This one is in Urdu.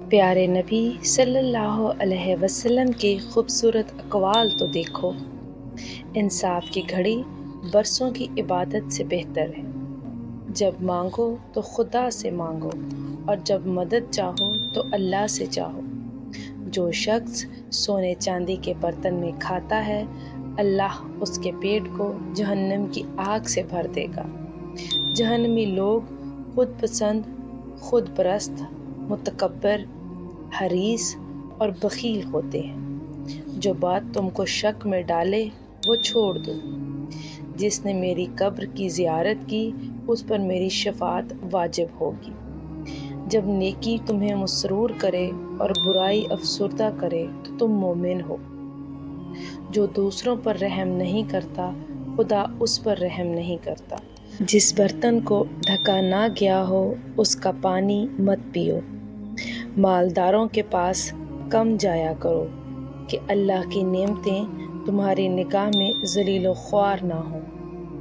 پیارے نبی صلی اللہ علیہ وسلم کے خوبصورت اقوال تو دیکھو۔ انصاف کی گھڑی برسوں کی عبادت سے بہتر ہے۔ جب مانگو تو خدا سے مانگو، اور جب مدد چاہو تو اللہ سے چاہو۔ جو شخص سونے چاندی کے برتن میں کھاتا ہے، اللہ اس کے پیٹ کو جہنم کی آگ سے بھر دے گا۔ جہنمی لوگ خود پسند، خود پرست، متکبر، حریص اور بخیل ہوتے ہیں۔ جو بات تم کو شک میں ڈالے وہ چھوڑ دو۔ جس نے میری قبر کی زیارت کی اس پر میری شفاعت واجب ہوگی۔ جب نیکی تمہیں مسرور کرے اور برائی افسردہ کرے تو تم مومن ہو۔ جو دوسروں پر رحم نہیں کرتا خدا اس پر رحم نہیں کرتا۔ جس برتن کو ڈھکا نہ گیا ہو اس کا پانی مت پیو۔ مالداروں کے پاس کم جایا کرو کہ اللہ کی نعمتیں تمہاری نگاہ میں ذلیل و خوار نہ ہوں۔